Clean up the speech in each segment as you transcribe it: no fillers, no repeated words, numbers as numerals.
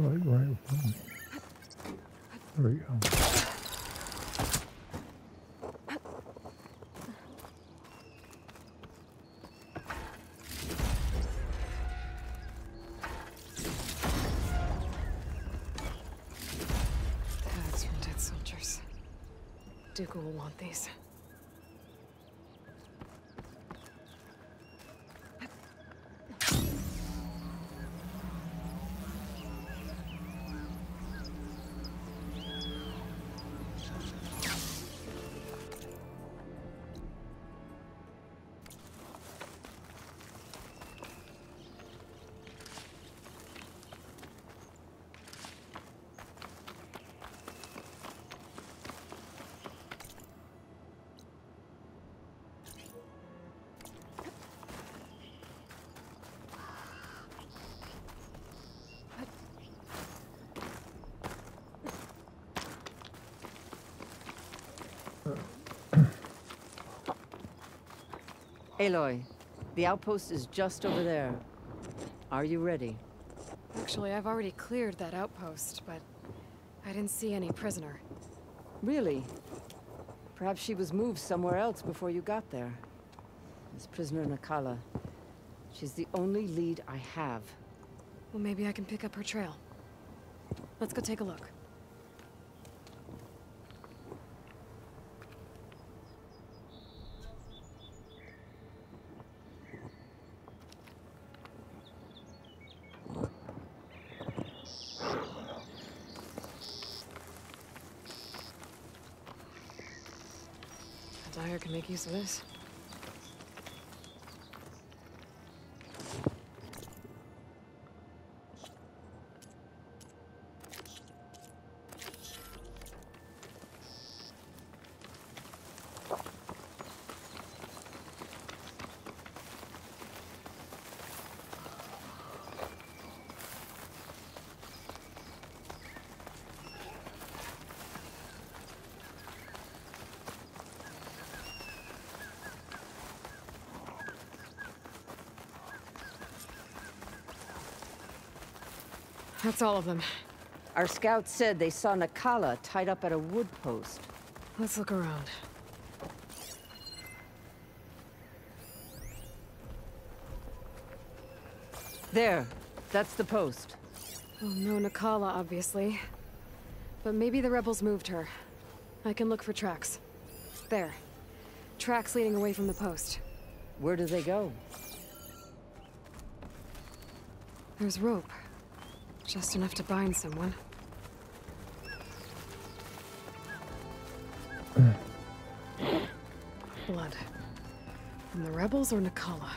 Like right in front of me. There we go. Tags from dead soldiers. Dekka will want these. Aloy, the outpost is just over there. Are you ready? Actually, I've already cleared that outpost, but I didn't see any prisoner. Really? Perhaps she was moved somewhere else before you got there. This prisoner Nakala. She's the only lead I have. Well, maybe I can pick up her trail. Let's go take a look. Dyer can make use of this. That's all of them. Our scouts said they saw Nakala tied up at a wood post. Let's look around. There. That's the post. Oh, no Nakala, obviously. But maybe the rebels moved her. I can look for tracks. There. Tracks leading away from the post. Where do they go? There's rope. Just enough to bind someone. Blood. From the rebels or Nakala?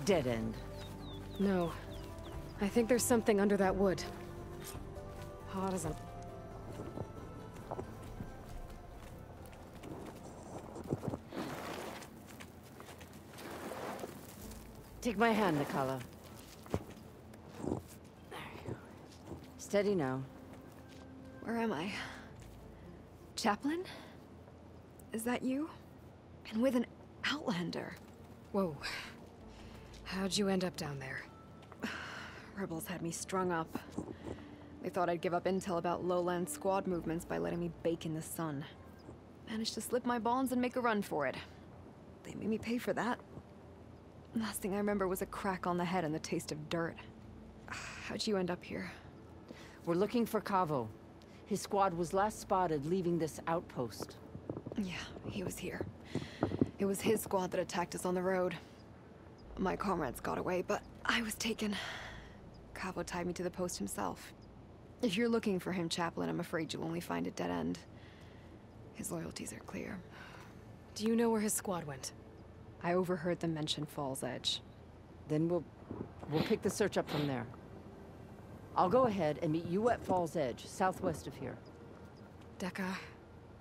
Dead end. No. I think there's something under that wood. Hot as a... Take my hand, Nakala. Steady now. Where am I? Chaplain? Is that you? And with an outlander. Whoa. How'd you end up down there? Rebels had me strung up. They thought I'd give up intel about lowland squad movements by letting me bake in the sun. Managed to slip my bonds and make a run for it. They made me pay for that. Last thing I remember was a crack on the head and the taste of dirt. How'd you end up here? We're looking for Cavo. His squad was last spotted leaving this outpost. Yeah, he was here. It was his squad that attacked us on the road. My comrades got away, but I was taken. Cavo tied me to the post himself. If you're looking for him, Chaplain, I'm afraid you'll only find a dead end. His loyalties are clear. Do you know where his squad went? I overheard them mention Fall's Edge. Then we'll pick the search up from there. I'll go ahead and meet you at Fall's Edge, southwest of here. Dekka,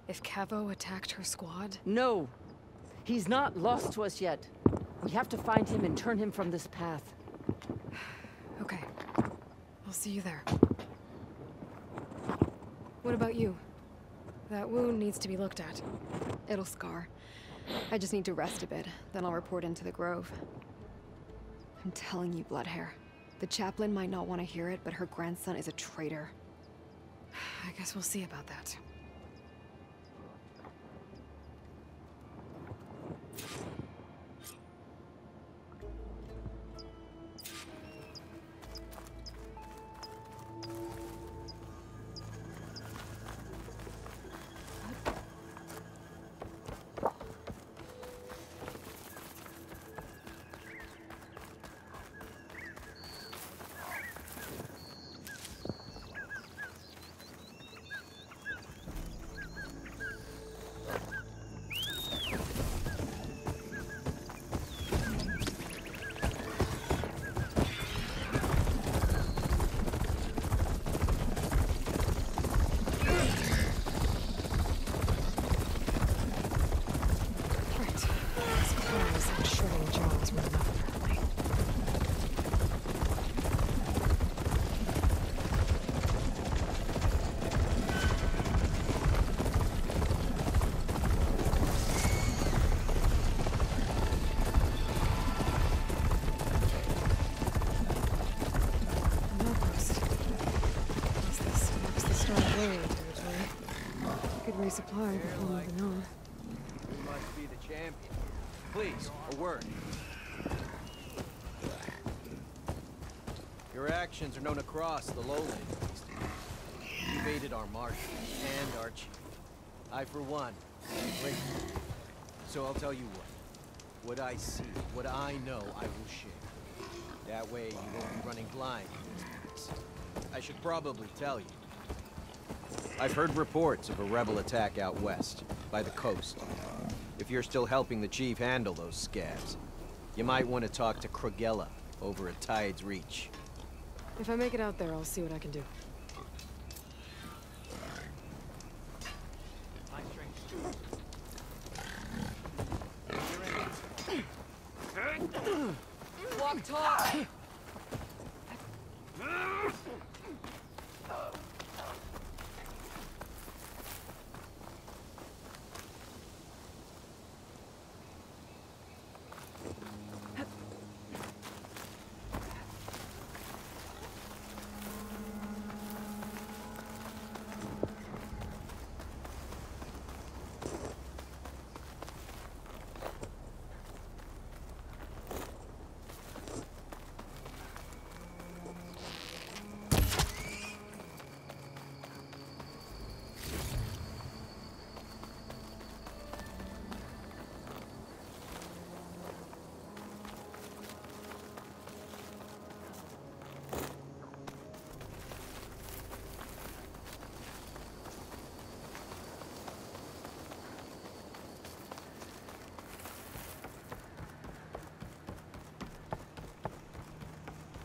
if Cavo attacked her squad... No! He's not lost to us yet. We have to find him and turn him from this path. Okay. I'll see you there. What about you? That wound needs to be looked at. It'll scar. I just need to rest a bit, then I'll report into the Grove. I'm telling you, Bloodhair. The chaplain might not want to hear it, but her grandson is a traitor. I guess we'll see about that. Resupply before moving on. You must be the champion. Please, a word. Your actions are known across the lowlands. You evaded our marshal and our chief. I, for one, am grateful. So I'll tell you what. What I see, what I know, I will share. That way, you won't be running blind in this place. I should probably tell you. I've heard reports of a rebel attack out west, by the coast. If you're still helping the chief handle those scabs, you might want to talk to Krogella over at Tide's Reach. If I make it out there, I'll see what I can do. Walk talk!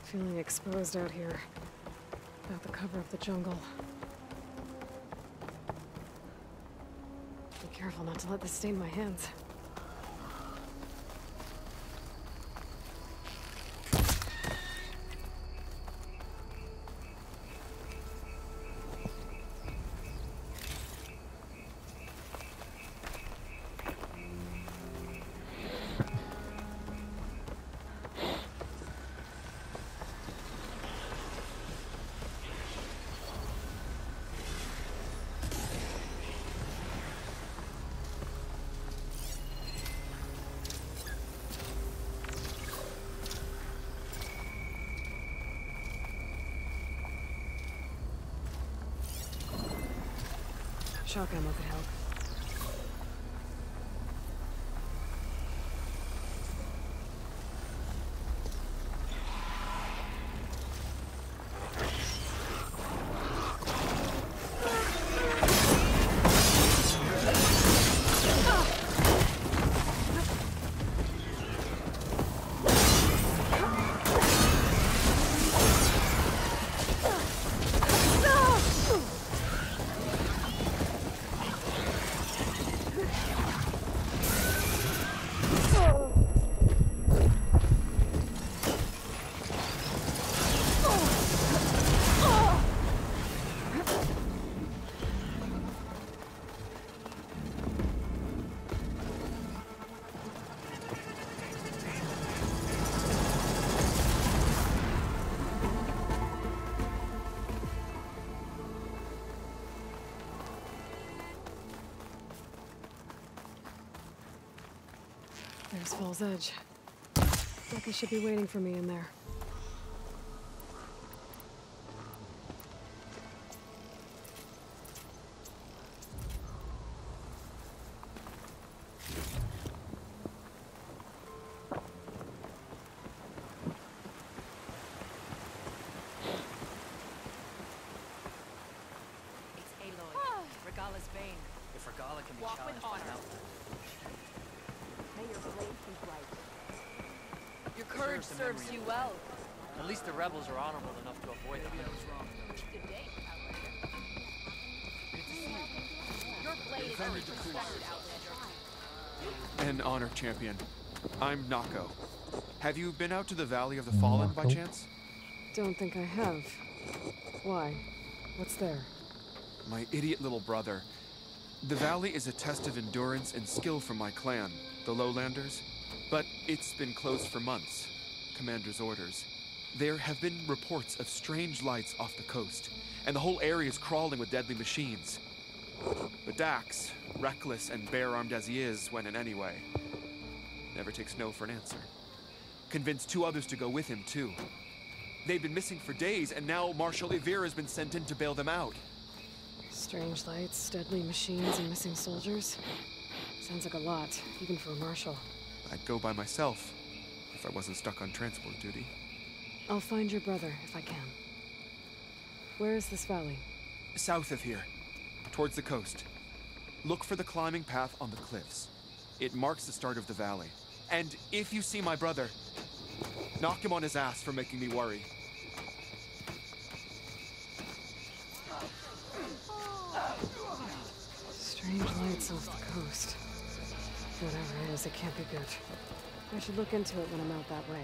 Feeling exposed out here. Without the cover of the jungle. Be careful not to let this stain my hands. Shock ammo could help. There's Fall's Edge. Dekka should be waiting for me in there. It's Aloy, Regala's bane. If Regala can be challenged by an outlet. May your blade be bright. Your courage serves you well. At least the rebels are honorable enough to avoid them. Maybe I was wrong. Good day, Your blade is always respected, Outlander. An honor, champion. I'm Nako. Have you been out to the Valley of the Fallen by chance? Don't think I have. Why? What's there? My idiot little brother. The valley is a test of endurance and skill for my clan, the Lowlanders. But it's been closed for months. Commander's orders. There have been reports of strange lights off the coast, and the whole area is crawling with deadly machines. But Dax, reckless and bare-armed as he is, went in anyway. Never takes no for an answer. Convinced 2 others to go with him, too. They've been missing for days, and now Marshal Ivir has been sent in to bail them out. Strange lights, deadly machines, and missing soldiers. Sounds like a lot, even for a marshal. I'd go by myself, if I wasn't stuck on transport duty. I'll find your brother, if I can. Where is this valley? South of here, towards the coast. Look for the climbing path on the cliffs. It marks the start of the valley. And if you see my brother, knock him on his ass for making me worry. Strange lights off the coast. Whatever it is, it can't be good. I should look into it when I'm out that way.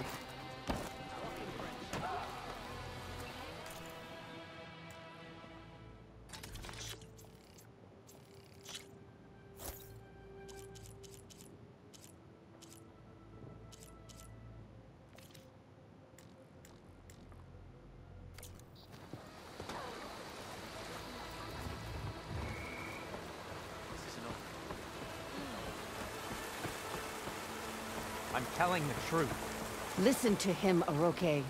I'm telling the truth. Listen to him, Aroke.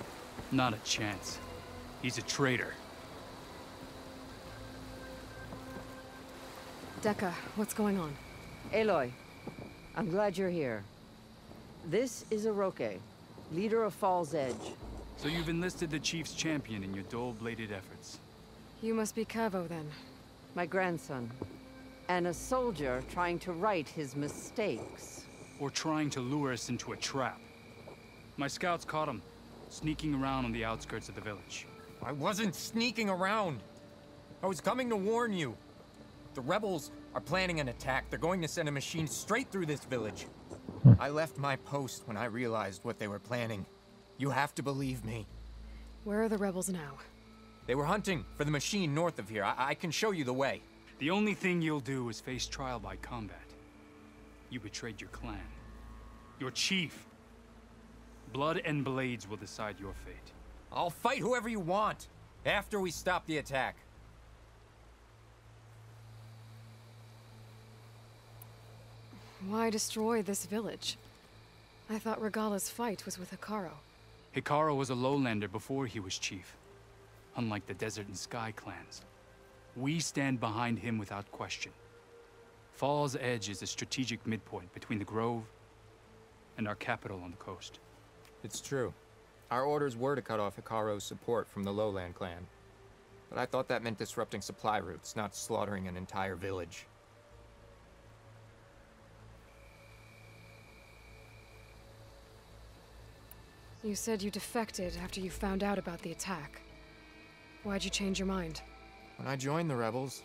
Not a chance. He's a traitor. Dekka, what's going on? Aloy, I'm glad you're here. This is Aroke, leader of Fall's Edge. So you've enlisted the Chief's champion in your dull-bladed efforts. You must be Cavo, then. My grandson. And a soldier trying to right his mistakes. Or trying to lure us into a trap. My scouts caught him, sneaking around on the outskirts of the village. I wasn't sneaking around. I was coming to warn you. The rebels are planning an attack. They're going to send a machine straight through this village. I left my post when I realized what they were planning. You have to believe me. Where are the rebels now? They were hunting for the machine north of here. I can show you the way. The only thing you'll do is face trial by combat. You betrayed your clan. Your chief. Blood and blades will decide your fate. I'll fight whoever you want, after we stop the attack. Why destroy this village? I thought Regala's fight was with Hekarro. Hekarro was a lowlander before he was chief. Unlike the Desert and Sky clans. We stand behind him without question. Fall's Edge is a strategic midpoint between the Grove and our capital on the coast. It's true. Our orders were to cut off Hekarro's support from the Lowland clan. But I thought that meant disrupting supply routes, not slaughtering an entire village. You said you defected after you found out about the attack. Why'd you change your mind? When I joined the rebels,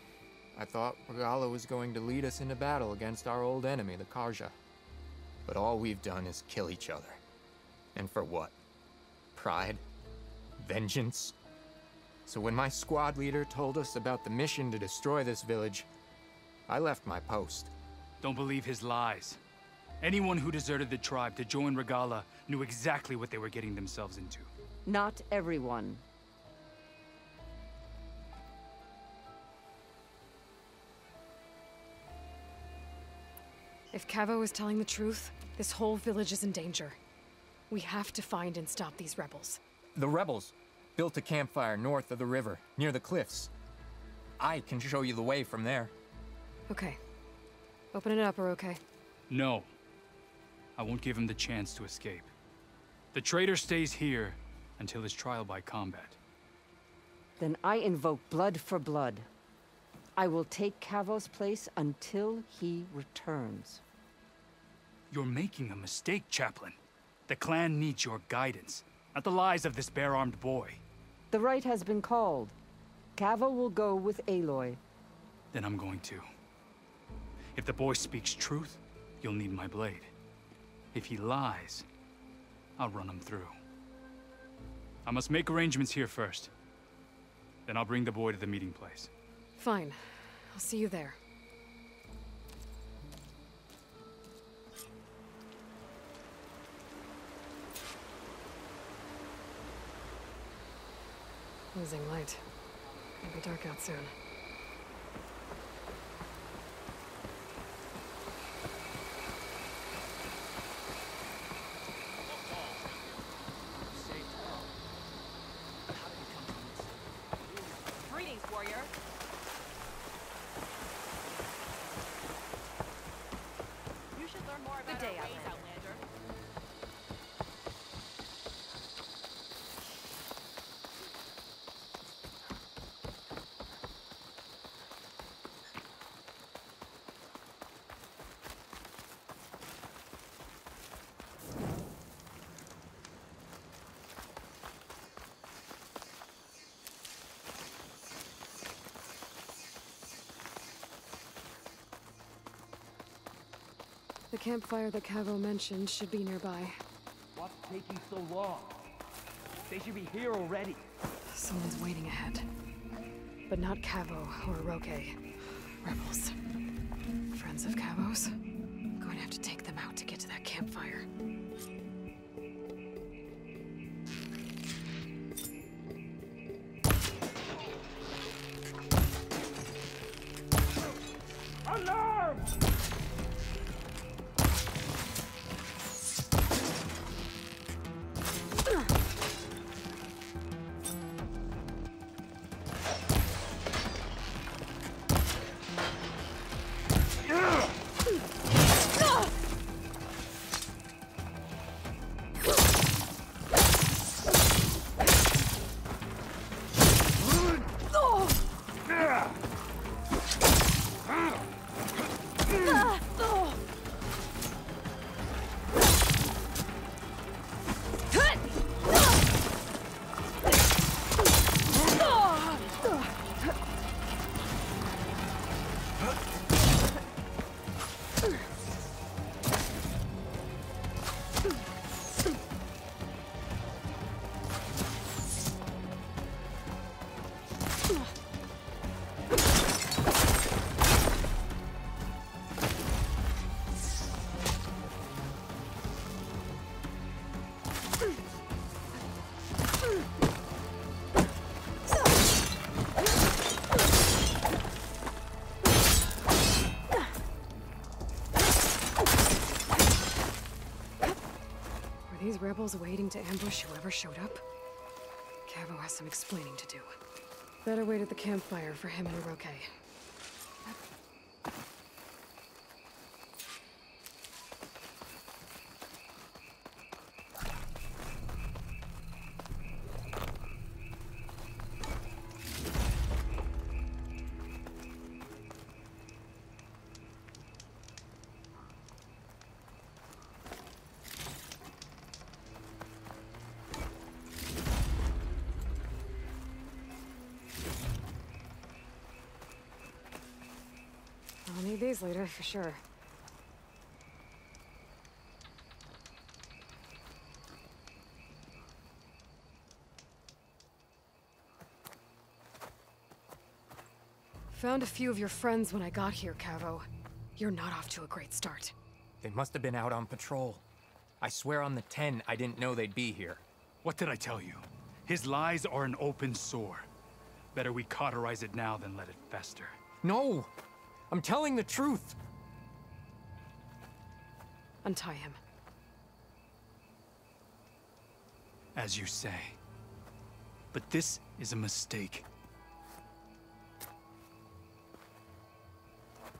I thought Regala was going to lead us into battle against our old enemy, the Karja. But all we've done is kill each other. And for what? Pride? Vengeance? So when my squad leader told us about the mission to destroy this village, I left my post. Don't believe his lies. Anyone who deserted the tribe to join Regala knew exactly what they were getting themselves into. Not everyone. If Cavo is telling the truth, this whole village is in danger. We have to find and stop these rebels. The rebels built a campfire north of the river, near the cliffs. I can show you the way from there. Okay. Open it up, or okay? No. I won't give him the chance to escape. The traitor stays here until his trial by combat. Then I invoke blood for blood. I will take Cavo's place until he returns. You're making a mistake, Chaplain. The clan needs your guidance, not the lies of this bare-armed boy. The right has been called. Cavo will go with Aloy. Then I'm going to. If the boy speaks truth, you'll need my blade. If he lies, I'll run him through. I must make arrangements here first. Then I'll bring the boy to the meeting place. Fine. I'll see you there. Losing light. It'll be dark out soon. Greetings, warrior. You should learn more about our ways, Outlander. The campfire that Cavo mentioned should be nearby. What's taking so long? They should be here already. Someone's waiting ahead. But not Cavo or Roque. Rebels. Friends of Cavo's? I'm going to have to take them out to get to that campfire. Alarm! These rebels waiting to ambush whoever showed up? Cavo has some explaining to do. Better wait at the campfire for him and Roque. I'll need these later, for sure. Found a few of your friends when I got here, Cavo. You're not off to a great start. They must have been out on patrol. I swear on the 10, I didn't know they'd be here. What did I tell you? His lies are an open sore. Better we cauterize it now than let it fester. No! I'm telling the truth! Untie him. As you say. But this is a mistake.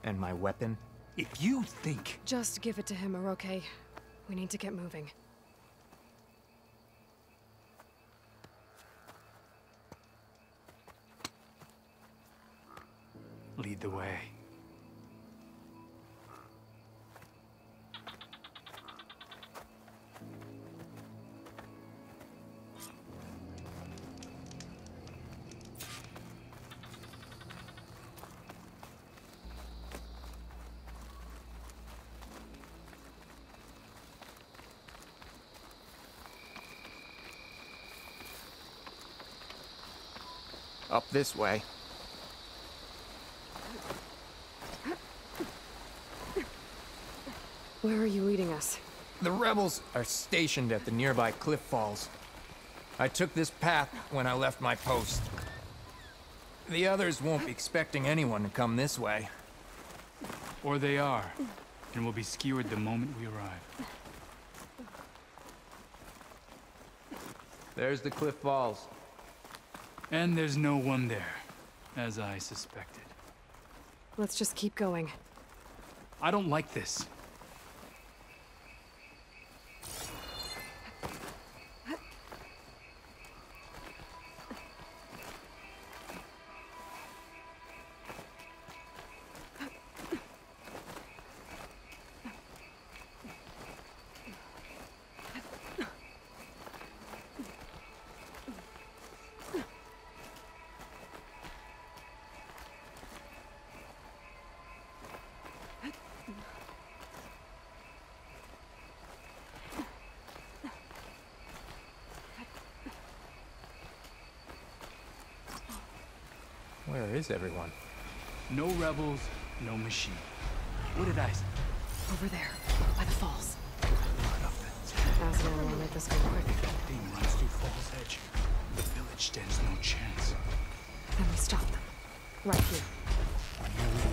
And my weapon? If you think... Just give it to him, Oroke. We need to get moving. Lead the way. Up this way. Where are you leading us? The rebels are stationed at the nearby cliff falls. I took this path when I left my post. The others won't be expecting anyone to come this way. Or they are, and will be skewered the moment we arrive. There's the cliff falls. And there's no one there, as I suspected. Let's just keep going. I don't like this. Where is everyone? No rebels, no machine. What did I say? Over there, by the falls. Nothing. Aslan will make this go quick. That thing runs through Fall's Edge. The village stands no chance. Then we stop them. Right here.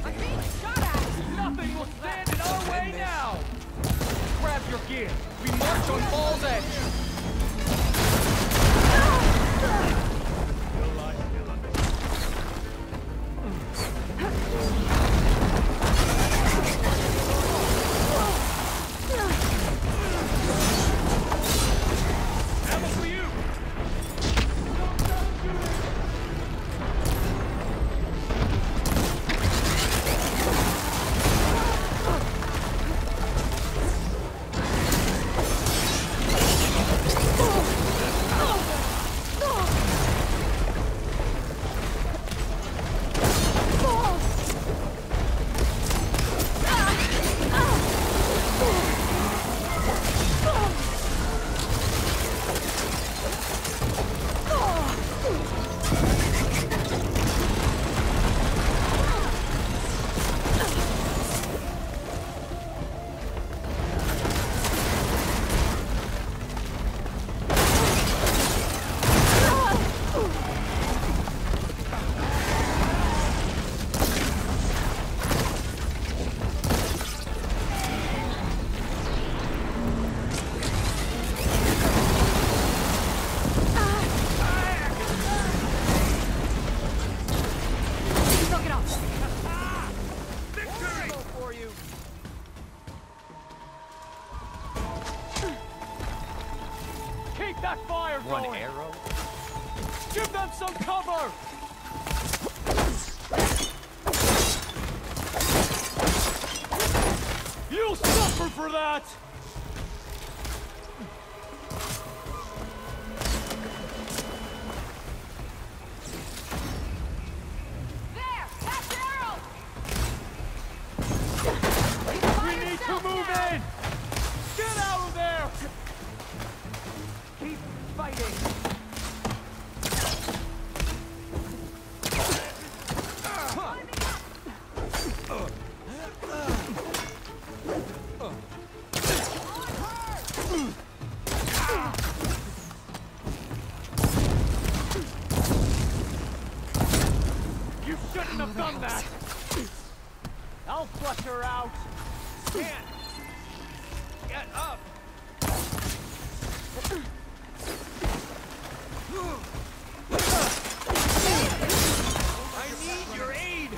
I'm being shot at! Nothing will stand in our way now! Grab your gear. We march on Fall's Edge! One arrow? Give them some cover! You'll suffer for that! There! That's the arrow! We need to move in! Get out of there! Keep fighting! You shouldn't have done that! I'll flush her out! Stand! Get up! I need your aid!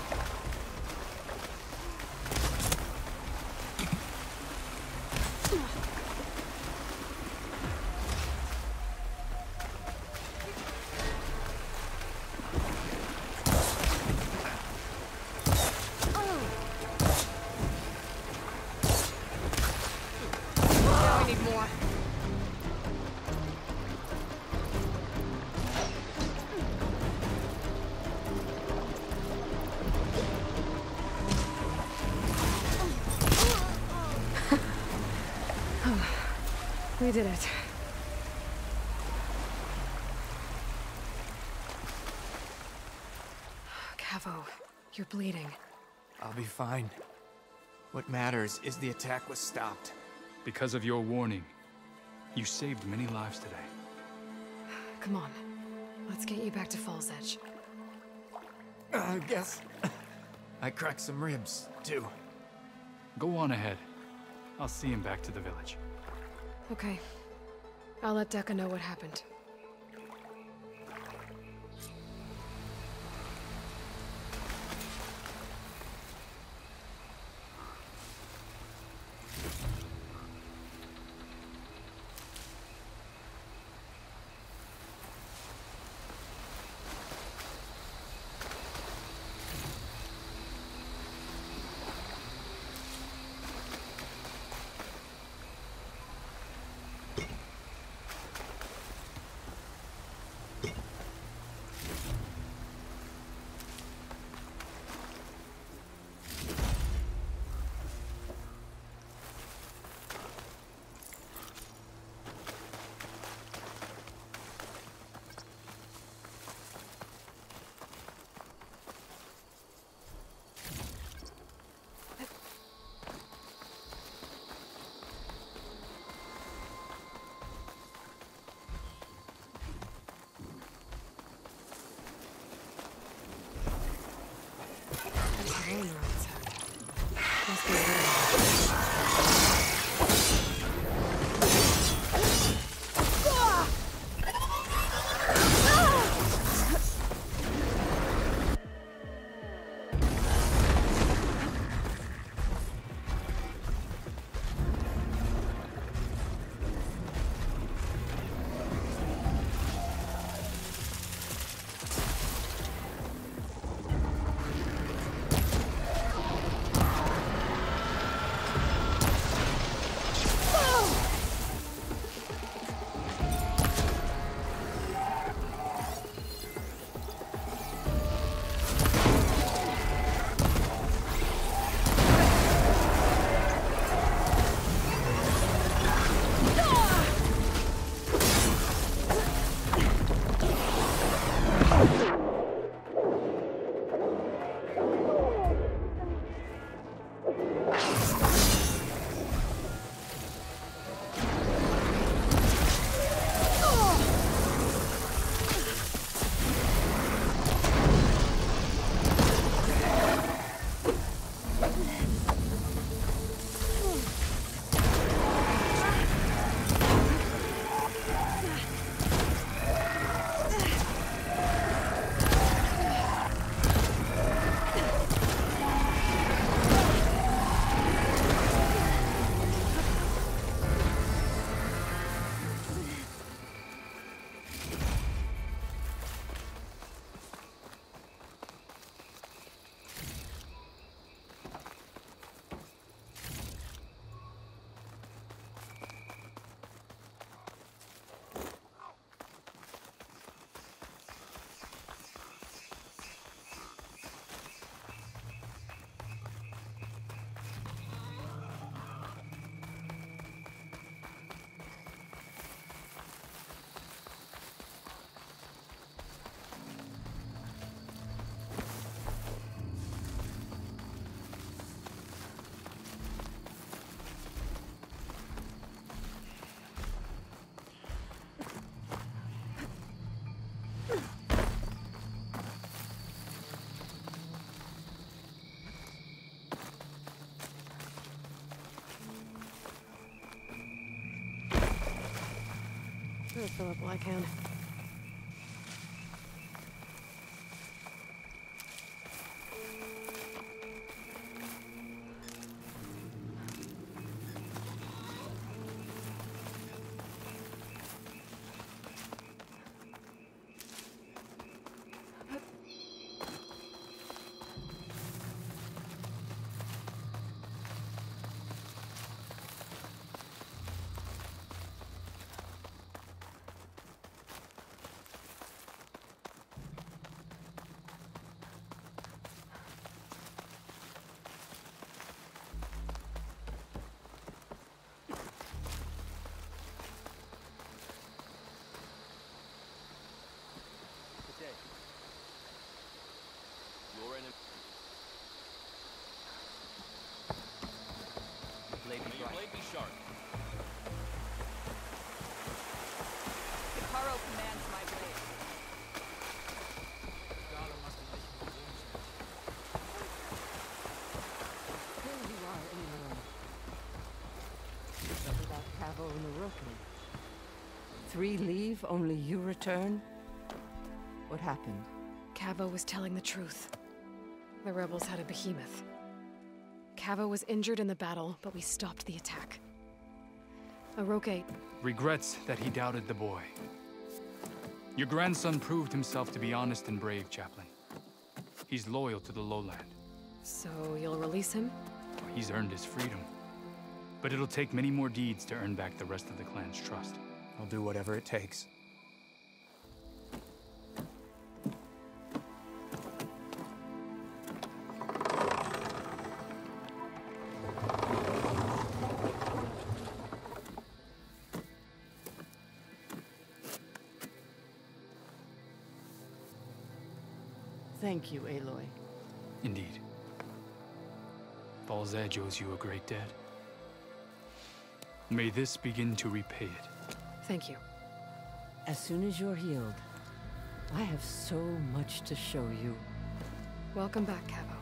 Now I need more. We did it. Cavo, you're bleeding. I'll be fine. What matters is the attack was stopped. Because of your warning, you saved many lives today. Come on. Let's get you back to Falls Edge. I guess I cracked some ribs, too. Go on ahead. I'll see him back to the village. Okay. I'll let Dekka know what happened. I'll fill up while I can. Three leave, only you return? What happened? Cavo was telling the truth. The rebels had a behemoth. Cavo was injured in the battle, but we stopped the attack. Aroke regrets that he doubted the boy. Your grandson proved himself to be honest and brave, Chaplain. He's loyal to the lowland. So you'll release him? He's earned his freedom. But it'll take many more deeds to earn back the rest of the clan's trust. I'll do whatever it takes. Thank you, Aloy. Indeed. Falls Edge owes you a great debt. May this begin to repay it. Thank you. As soon as you're healed, I have so much to show you. Welcome back, Cavo.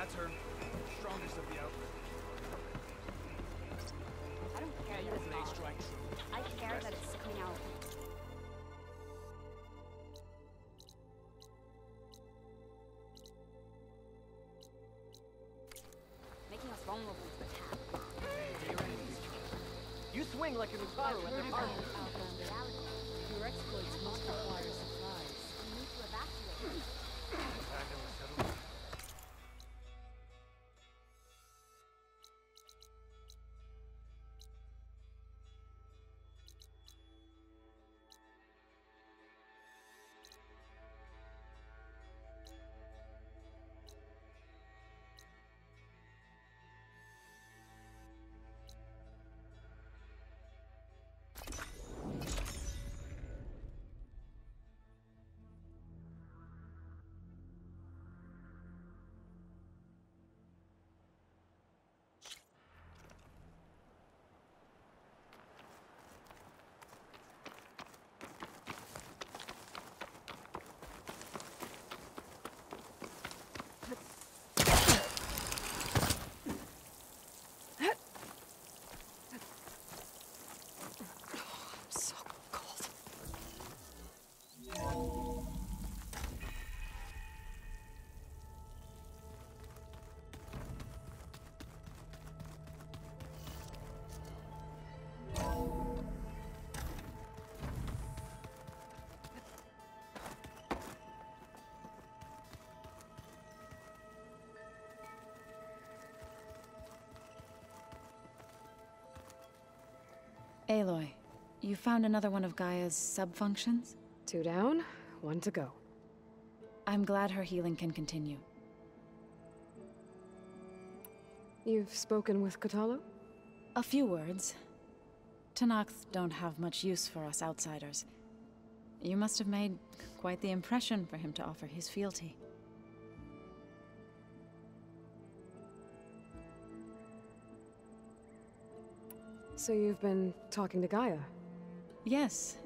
That's her. Strongest of the outfit. I don't care that it's off. I care that it's coming out. Making us vulnerable to attack. You swing like an Utaru at their party. Your exploits must require supplies. We need to evacuate. Aloy, you found another one of Gaia's sub-functions? 2 down, 1 to go. I'm glad her healing can continue. You've spoken with Kotallo? A few words. Tenakth don't have much use for us outsiders. You must have made quite the impression for him to offer his fealty. So you've been talking to Gaia? Yes.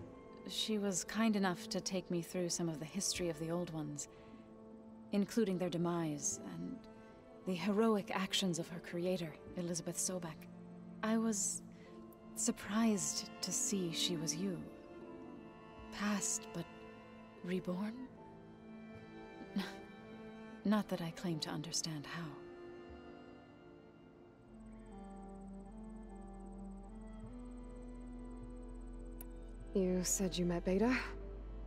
She was kind enough to take me through some of the history of the Old Ones, including their demise and the heroic actions of her creator, Elizabeth Sobek. I was surprised to see she was you. Past, but reborn? Not that I claim to understand how. You said you met Beta?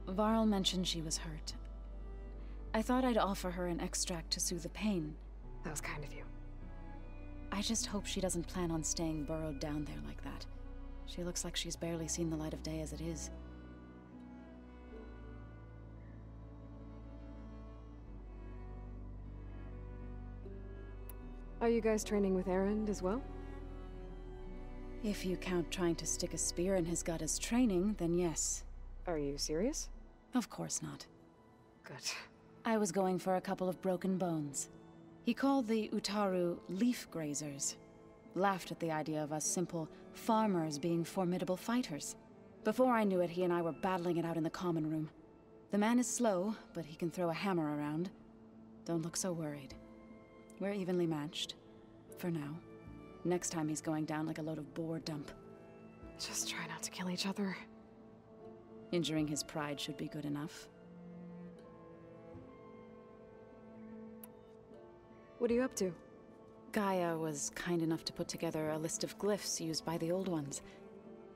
Varl mentioned she was hurt. I thought I'd offer her an extract to soothe the pain. That was kind of you. I just hope she doesn't plan on staying burrowed down there like that. She looks like she's barely seen the light of day as it is. Are you guys training with Erend as well? If you count trying to stick a spear in his gut as training, then yes. Are you serious? Of course not. Good. I was going for a couple of broken bones. He called the Utaru leaf grazers. Laughed at the idea of us simple farmers being formidable fighters. Before I knew it, he and I were battling it out in the common room. The man is slow, but he can throw a hammer around. Don't look so worried. We're evenly matched. For now. Next time he's going down like a load of boar dump. Just try not to kill each other. Injuring his pride should be good enough. What are you up to? Gaia was kind enough to put together a list of glyphs used by the Old Ones.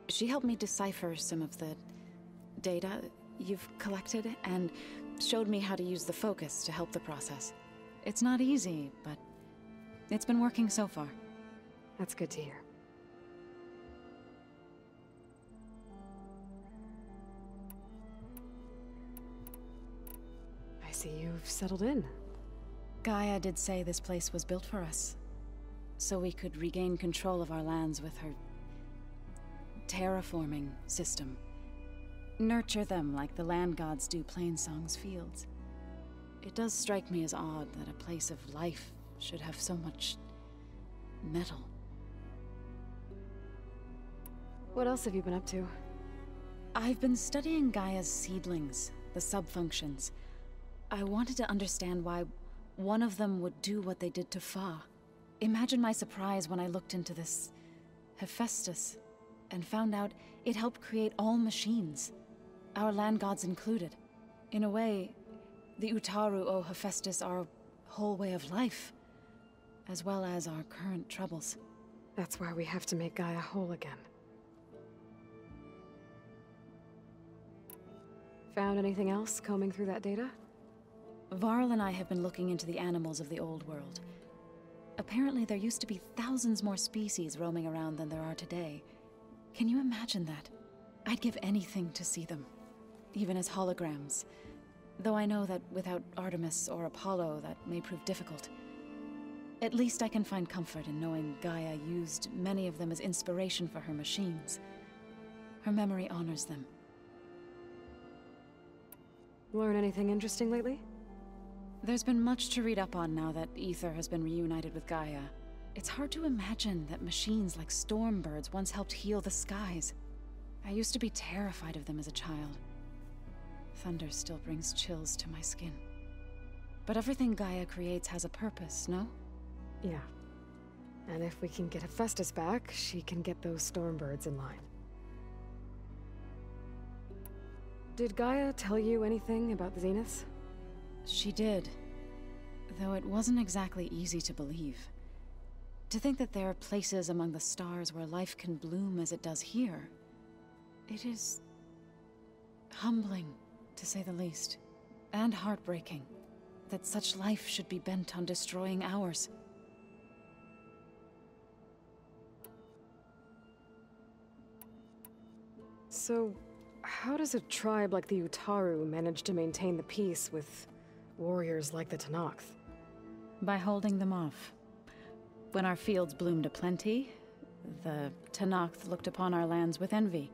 She helped me decipher some of the data you've collected, and showed me how to use the focus to help the process. It's not easy, but it's been working so far. That's good to hear. I see you've settled in. Gaia did say this place was built for us, so we could regain control of our lands with her terraforming system. Nurture them like the land gods do Plainsong's fields. It does strike me as odd that a place of life should have so much metal. What else have you been up to? I've been studying Gaia's seedlings, the sub-functions. I wanted to understand why one of them would do what they did to Fa. Imagine my surprise when I looked into this Hephaestus and found out it helped create all machines, our land gods included. In a way, the Utaru owe Hephaestus our whole way of life, as well as our current troubles. That's why we have to make Gaia whole again. Found anything else combing through that data? Varl and I have been looking into the animals of the old world. Apparently there used to be thousands more species roaming around than there are today. Can you imagine that? I'd give anything to see them, even as holograms. Though I know that without Artemis or Apollo, that may prove difficult. At least I can find comfort in knowing Gaia used many of them as inspiration for her machines. Her memory honors them. Learn anything interesting lately? There's been much to read up on now that Ether has been reunited with Gaia. It's hard to imagine that machines like Stormbirds once helped heal the skies. I used to be terrified of them as a child. Thunder still brings chills to my skin. But everything Gaia creates has a purpose, no? Yeah. And if we can get Hephaestus back, she can get those Stormbirds in line. Did Gaia tell you anything about the Zeniths? She did. Though it wasn't exactly easy to believe. To think that there are places among the stars where life can bloom as it does here. It is humbling, to say the least. And heartbreaking. That such life should be bent on destroying ours. So, how does a tribe like the Utaru manage to maintain the peace with warriors like the Tenakth? By holding them off. When our fields bloomed aplenty, the Tenakth looked upon our lands with envy.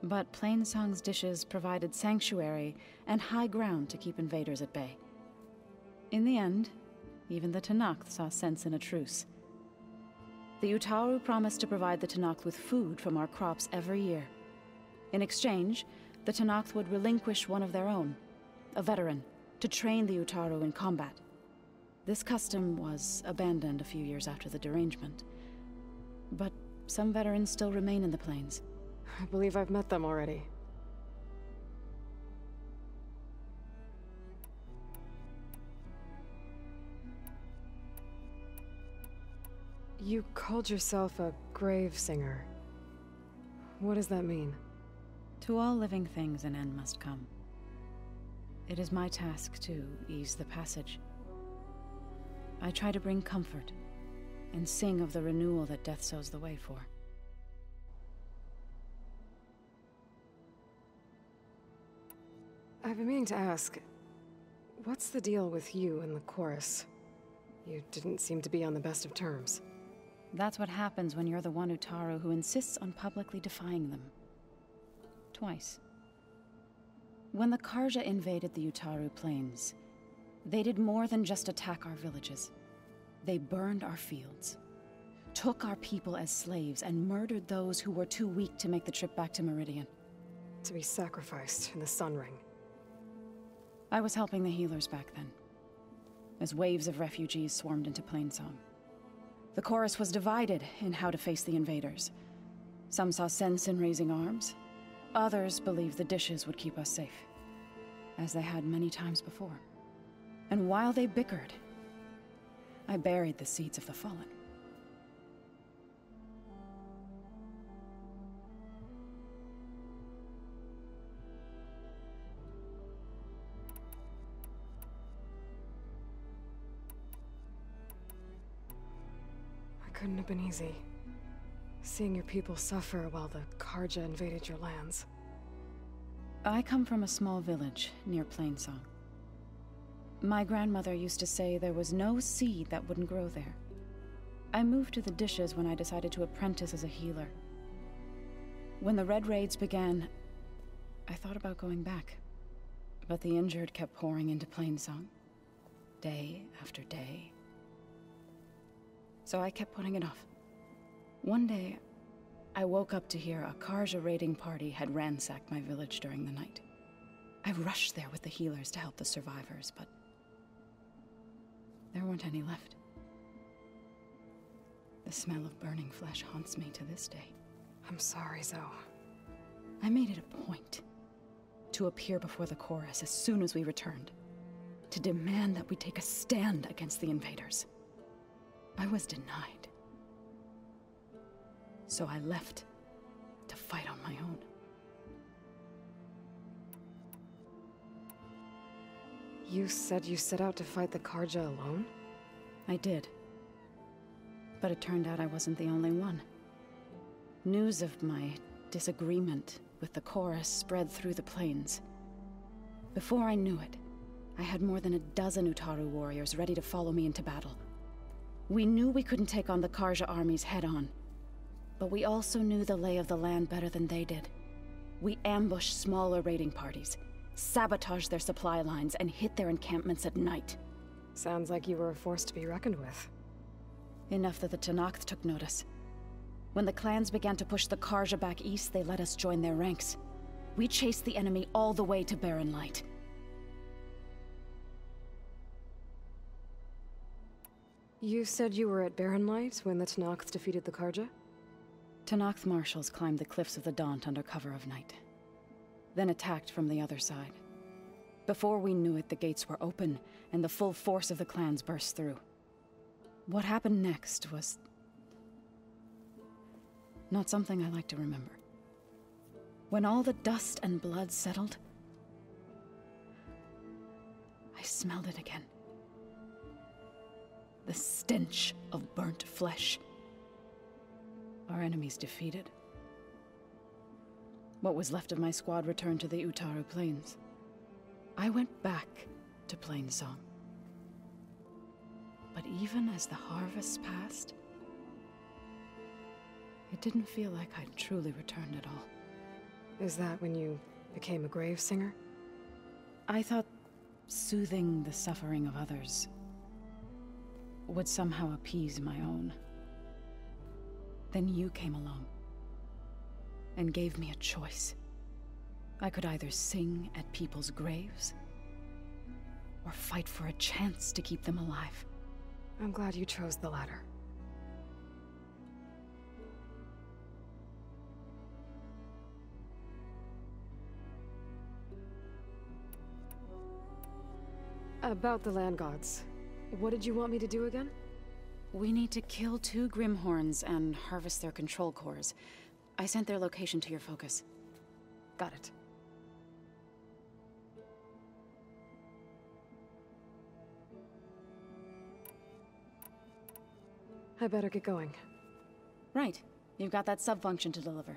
But Plainsong's dishes provided sanctuary and high ground to keep invaders at bay. In the end, even the Tenakth saw sense in a truce. The Utaru promised to provide the Tenakth with food from our crops every year. In exchange, the Tenakth would relinquish one of their own, a veteran, to train the Utaru in combat. This custom was abandoned a few years after the derangement. But some veterans still remain in the plains. I believe I've met them already. You called yourself a grave singer. What does that mean? To all living things an end must come. It is my task to ease the passage. I try to bring comfort and sing of the renewal that death sows the way for. I've been meaning to ask, what's the deal with you and the chorus? You didn't seem to be on the best of terms. That's what happens when you're the one Utaru who insists on publicly defying them. Twice. When the Karja invaded the Utaru plains, they did more than just attack our villages. They burned our fields, took our people as slaves, and murdered those who were too weak to make the trip back to Meridian. To be sacrificed in the Sun Ring. I was helping the healers back then, as waves of refugees swarmed into Plainsong. The chorus was divided in how to face the invaders. Some saw sense in raising arms. Others believed the dishes would keep us safe, as they had many times before. And while they bickered, I buried the seeds of the fallen. Couldn't have been easy. Seeing your people suffer while the Karja invaded your lands. I come from a small village near Plainsong. My grandmother used to say there was no seed that wouldn't grow there. I moved to the dishes when I decided to apprentice as a healer. When the Red Raids began, I thought about going back. But the injured kept pouring into Plainsong, day after day. So I kept putting it off. One day, I woke up to hear a Karja raiding party had ransacked my village during the night. I rushed there with the healers to help the survivors, but there weren't any left. The smell of burning flesh haunts me to this day. I'm sorry, Zoe. I made it a point to appear before the chorus as soon as we returned, to demand that we take a stand against the invaders. I was denied. So I left to fight on my own. You said you set out to fight the Karja alone? I did. But it turned out I wasn't the only one. News of my disagreement with the chorus spread through the plains. Before I knew it, I had more than a dozen Utaru warriors ready to follow me into battle. We knew we couldn't take on the Karja armies head-on, but we also knew the lay of the land better than they did. We ambushed smaller raiding parties, sabotaged their supply lines, and hit their encampments at night. Sounds like you were a force to be reckoned with. Enough that the Tenakth took notice. When the clans began to push the Karja back east, they let us join their ranks. We chased the enemy all the way to Barren Light. You said you were at Barren Light when the Tenakth defeated the Karja? Tenakth marshals climbed the cliffs of the Daunt under cover of night, then attacked from the other side. Before we knew it, the gates were open, and the full force of the clans burst through. What happened next was not something I like to remember. When all the dust and blood settled, I smelled it again. The stench of burnt flesh. Our enemies defeated. What was left of my squad returned to the Utaru Plains. I went back to Plainsong. But even as the harvests passed, it didn't feel like I'd truly returned at all. Is that when you became a grave singer? I thought soothing the suffering of others would somehow appease my own. Then you came along and gave me a choice. I could either sing at people's graves or fight for a chance to keep them alive. I'm glad you chose the latter. About the land gods. What did you want me to do again? We need to kill 2 Grimhorns and harvest their control cores. I sent their location to your focus. Got it. I better get going. Right. You've got that sub-function to deliver.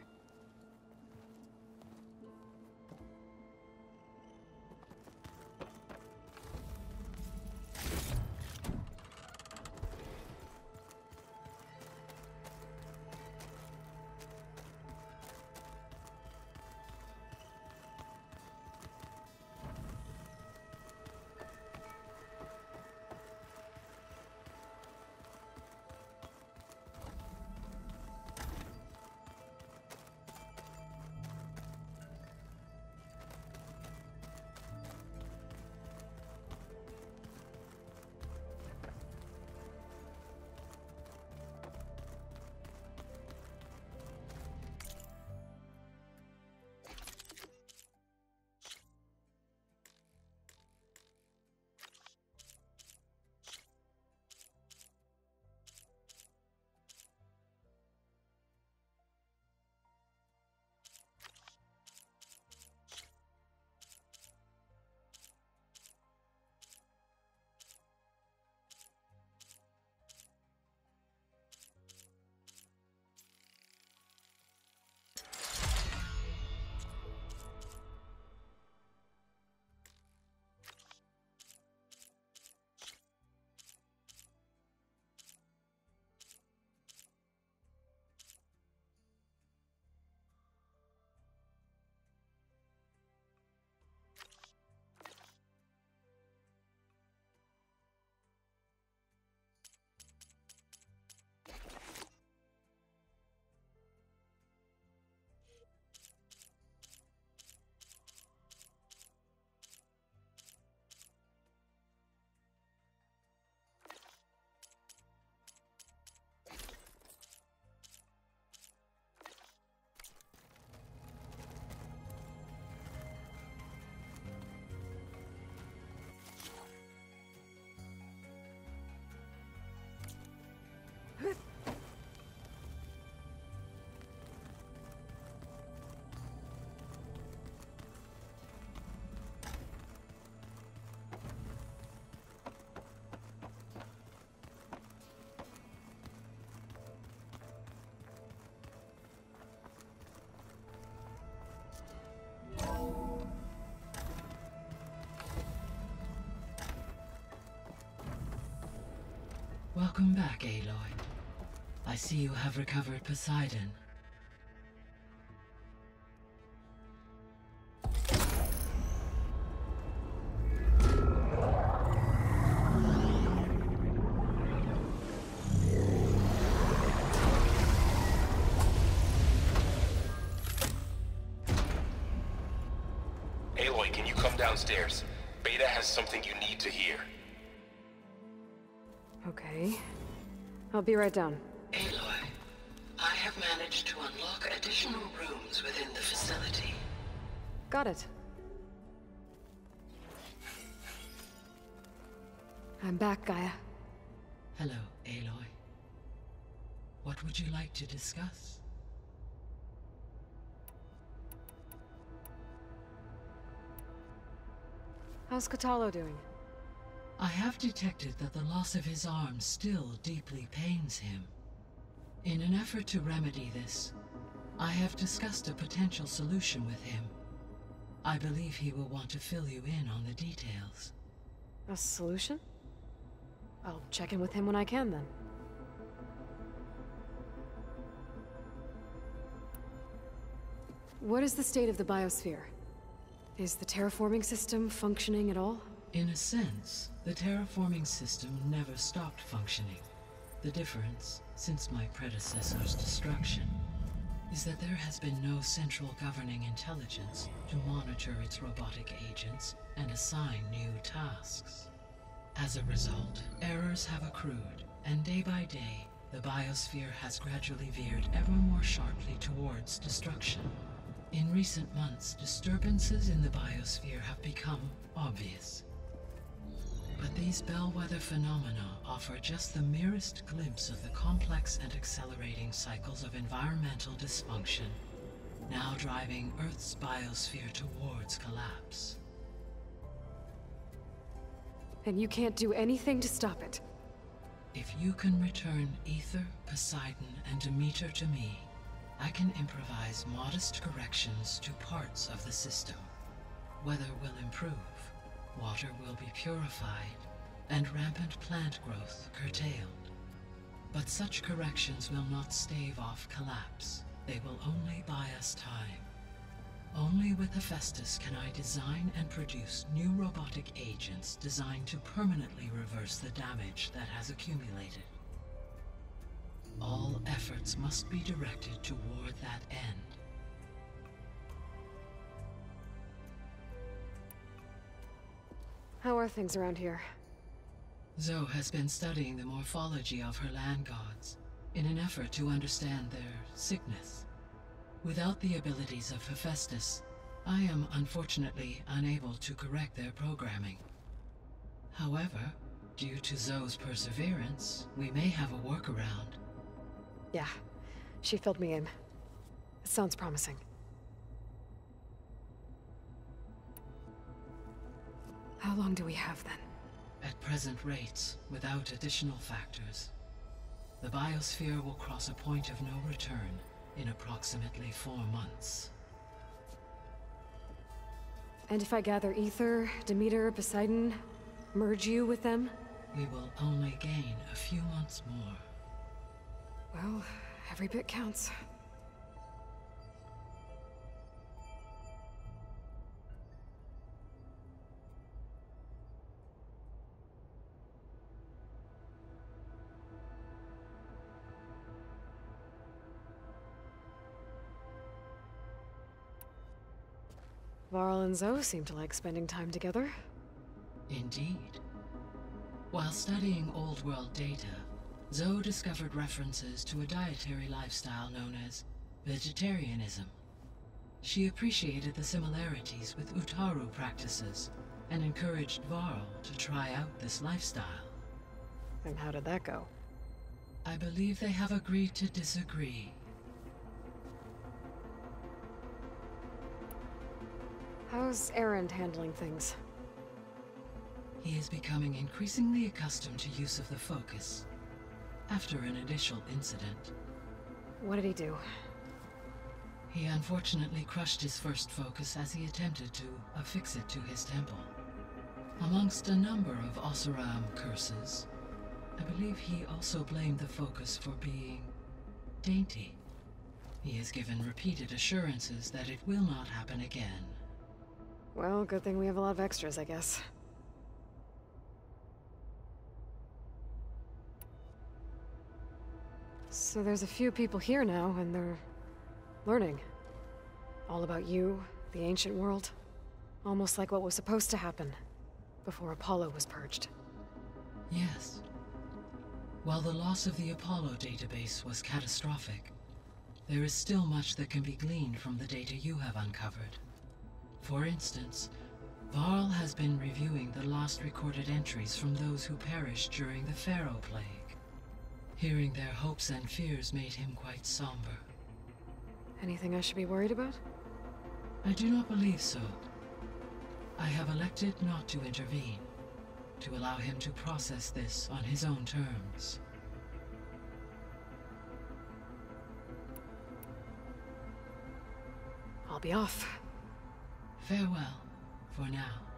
Welcome back, Aloy. I see you have recovered Poseidon. Aloy, can you come downstairs? Beta has something you need to hear. Okay. I'll be right down. Aloy, I have managed to unlock additional rooms within the facility. Got it. I'm back, Gaia. Hello, Aloy. What would you like to discuss? How's Kotallo doing? I have detected that the loss of his arm still deeply pains him. In an effort to remedy this, I have discussed a potential solution with him. I believe he will want to fill you in on the details. A solution? I'll check in with him when I can, then. What is the state of the biosphere? Is the terraforming system functioning at all? In a sense, the terraforming system never stopped functioning. The difference, since my predecessor's destruction, is that there has been no central governing intelligence to monitor its robotic agents and assign new tasks. As a result, errors have accrued, and day by day, the biosphere has gradually veered ever more sharply towards destruction. In recent months, disturbances in the biosphere have become obvious. But these bellwether phenomena offer just the merest glimpse of the complex and accelerating cycles of environmental dysfunction, now driving Earth's biosphere towards collapse. And you can't do anything to stop it? If you can return Ether, Poseidon, and Demeter to me, I can improvise modest corrections to parts of the system. Weather will improve, water will be purified, and rampant plant growth curtailed. But such corrections will not stave off collapse. They will only buy us time. Only with Hephaestus can I design and produce new robotic agents designed to permanently reverse the damage that has accumulated. All efforts must be directed toward that end. How are things around here? Zoe has been studying the morphology of her land gods in an effort to understand their sickness. Without the abilities of Hephaestus, I am unfortunately unable to correct their programming. However, due to Zoe's perseverance, we may have a workaround. Yeah, she filled me in. It sounds promising. How long do we have, then? At present rates, without additional factors, the biosphere will cross a point of no return in approximately 4 months. And if I gather Ether, Demeter, Poseidon, merge you with them? We will only gain a few months more. Well, every bit counts. Varl and Zoe seem to like spending time together. Indeed. While studying Old World data, Zoe discovered references to a dietary lifestyle known as vegetarianism. She appreciated the similarities with Utaru practices and encouraged Varl to try out this lifestyle. And how did that go? I believe they have agreed to disagree. How's Erend handling things? He is becoming increasingly accustomed to use of the focus after an initial incident. What did he do? He unfortunately crushed his first focus as he attempted to affix it to his temple. Amongst a number of Oseram curses, I believe he also blamed the focus for being dainty. He has given repeated assurances that it will not happen again. Well, good thing we have a lot of extras, I guess. So there's a few people here now, and they're learning. All about you, the ancient world. Almost like what was supposed to happen before Apollo was purged. Yes. While the loss of the Apollo database was catastrophic, there is still much that can be gleaned from the data you have uncovered. For instance, Varl has been reviewing the last recorded entries from those who perished during the Pharaoh Plague. Hearing their hopes and fears made him quite somber. Anything I should be worried about? I do not believe so. I have elected not to intervene, to allow him to process this on his own terms. I'll be off. Farewell, for now.